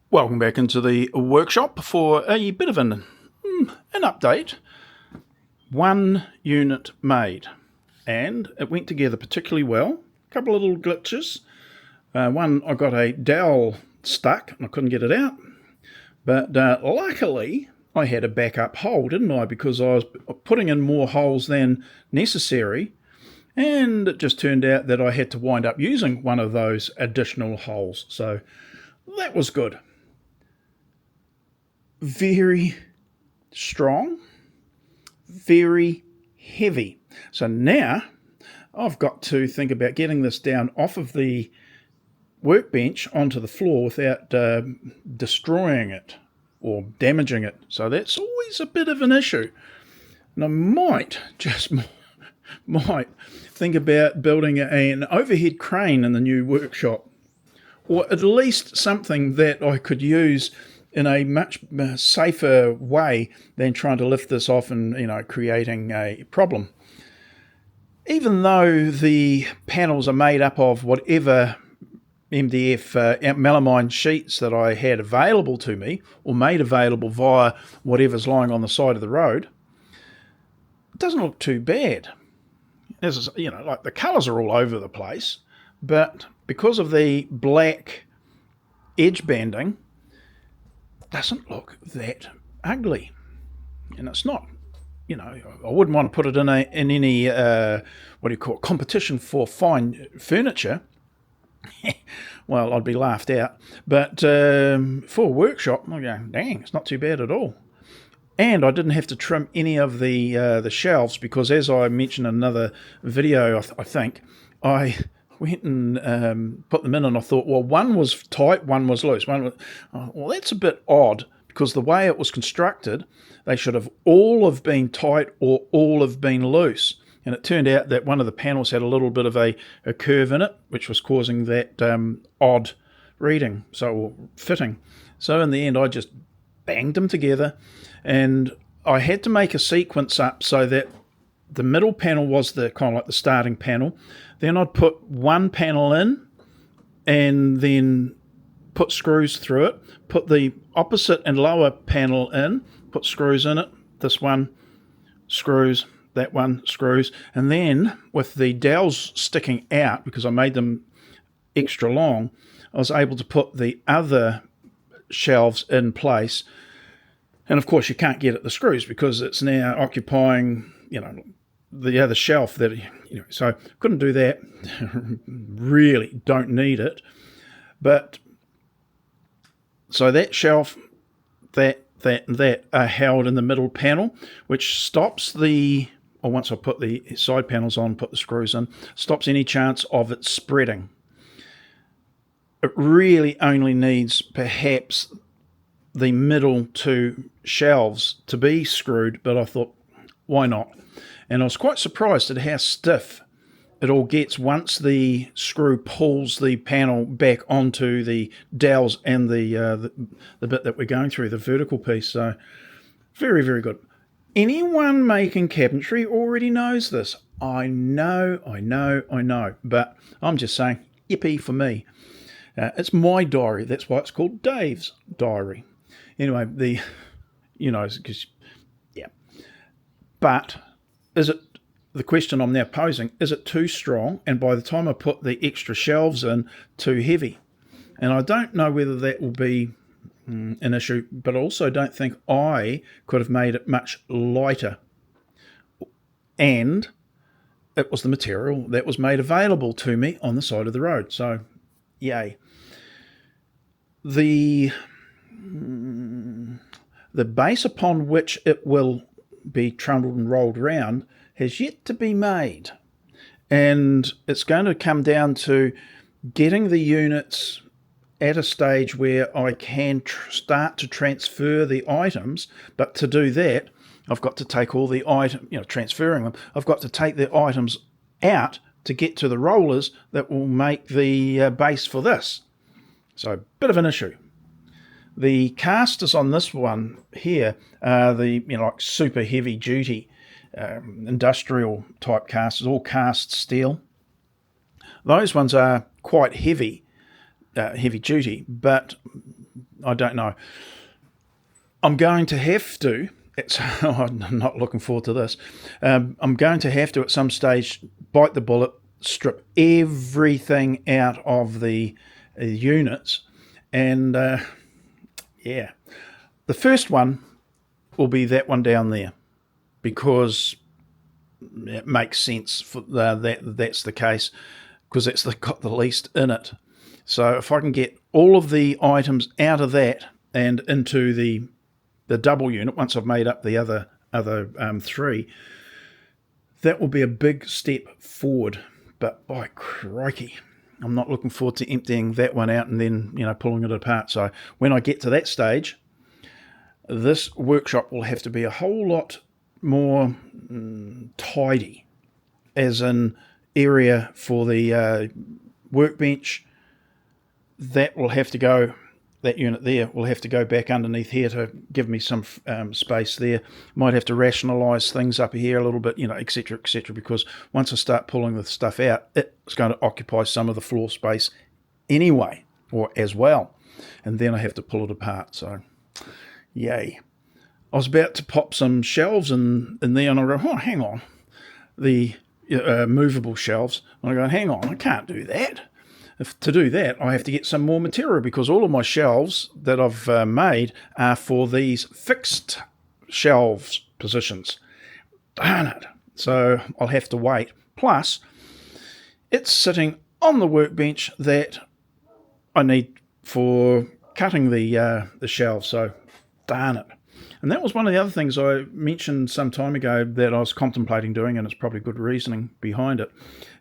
Welcome back into the workshop for a bit of an update. One unit made, and it went together particularly well. A couple of little glitches. One, I got a dowel stuck and I couldn't get it out, but luckily I had a backup hole, didn't I? Because I was putting in more holes than necessary, and it just turned out that I had to wind up using one of those additional holes. So that was good. Very strong, very heavy. So now I've got to think about getting this down off of the workbench onto the floor without destroying it or damaging it. So that's always a bit of an issue. And I might think about building an overhead crane in the new workshop, or at least something that I could use in a much safer way than trying to lift this off and, creating a problem. Even though the panels are made up of whatever MDF melamine sheets that I had available to me, or made available via whatever's lying on the side of the road, it doesn't look too bad. As like the colours are all over the place, but because of the black edge banding, doesn't look that ugly. And it's not, I wouldn't want to put it in any competition for fine furniture. Well, I'd be laughed out. But for a workshop, I'm going, dang, it's not too bad at all. And I didn't have to trim any of the shelves because, as I mentioned in another video, I think, I went and put them in, and I thought, well, one was tight, one was loose. Well, that's a bit odd, because the way it was constructed, they should have all have been tight or all have been loose. And it turned out that one of the panels had a little bit of a curve in it, which was causing that odd reading, fitting. So in the end, I just banged them together, and I had to make a sequence up so that the middle panel was the kind of like the starting panel. Then I'd put one panel in and then put screws through it, put the opposite and lower panel in, put screws in it, this one, screws, that one, screws, and then with the dowels sticking out, because I made them extra long, I was able to put the other shelves in place. And of course you can't get at the screws because it's now occupying, the other shelf that, so couldn't do that. Really don't need it. But so that shelf, that are held in the middle panel, which stops once I put the side panels on, put the screws in, stops any chance of it spreading. It really only needs perhaps the middle two shelves to be screwed, but I thought, why not? And I was quite surprised at how stiff it all gets once the screw pulls the panel back onto the dowels and the bit that we're going through, the vertical piece. So very, very good. Anyone making cabinetry already knows this. I know. But I'm just saying, yippee for me. It's my diary. That's why it's called Dave's Diary. Anyway, But is it, the question I'm now posing, is it too strong? And by the time I put the extra shelves in, too heavy? And I don't know whether that will be an issue, but I also don't think I could have made it much lighter. And it was the material that was made available to me on the side of the road. So, yay. The base upon which it will be trundled and rolled around has yet to be made. And it's going to come down to getting the units at a stage where I can start to transfer the items. But to do that, I've got to take all the items, transferring them, I've got to take the items out to get to the rollers that will make the base for this. So a bit of an issue. The casters on this one here are the like super heavy duty industrial type casters, all cast steel. Those ones are quite heavy duty, but I don't know. I'm going to have to. I'm not looking forward to this. I'm going to have to at some stage bite the bullet, strip everything out of the units, and yeah, the first one will be that one down there, because it makes sense for that's the case, because that's got the least in it. So if I can get all of the items out of that and into the double unit once I've made up the other three, that will be a big step forward. But by crikey, I'm not looking forward to emptying that one out and then pulling it apart. So when I get to that stage, this workshop will have to be a whole lot more tidy, as in area for the workbench. That will have to go, that unit there will have to go back underneath here to give me some space there. Might have to rationalise things up here a little bit, etc., because once I start pulling the stuff out, it's going to occupy some of the floor space anyway, or as well, and then I have to pull it apart. So yay. I was about to pop some shelves in there, and I go, oh, hang on, the movable shelves. And I go, hang on, I can't do that. To do that, I have to get some more material, because all of my shelves that I've made are for these fixed shelves positions. Darn it. So I'll have to wait. Plus, it's sitting on the workbench that I need for cutting the shelves. So darn it. And that was one of the other things I mentioned some time ago that I was contemplating doing, and it's probably good reasoning behind it,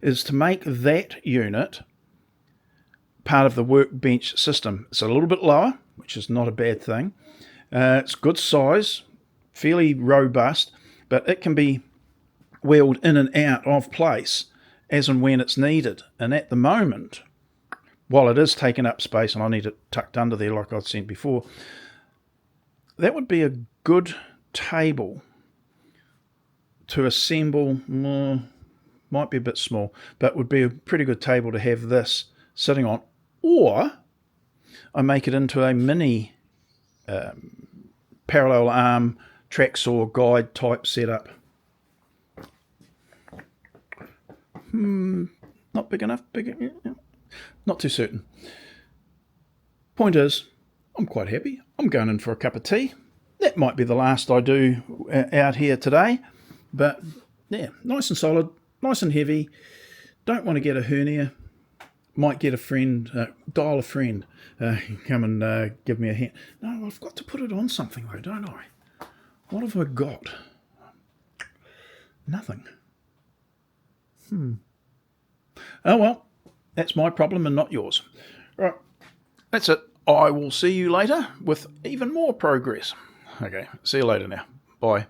is to make that unit part of the workbench system. It's a little bit lower, which is not a bad thing. It's good size, fairly robust, but it can be wheeled in and out of place as and when it's needed. And at the moment, while it is taking up space and I need it tucked under there like I've said before, that would be a good table to assemble. Might be a bit small, but would be a pretty good table to have this sitting on. Or I make it into a mini parallel arm track saw guide type setup. Not big enough? Not too certain. Point is, I'm quite happy. I'm going in for a cup of tea. That might be the last I do out here today. But yeah, nice and solid, nice and heavy. Don't want to get a hernia. Might get a friend, dial a friend, come and give me a hand. No, I've got to put it on something though, don't I? What have I got? Nothing. Oh well, that's my problem and not yours. Right, that's it. I will see you later with even more progress. Okay, see you later now. Bye.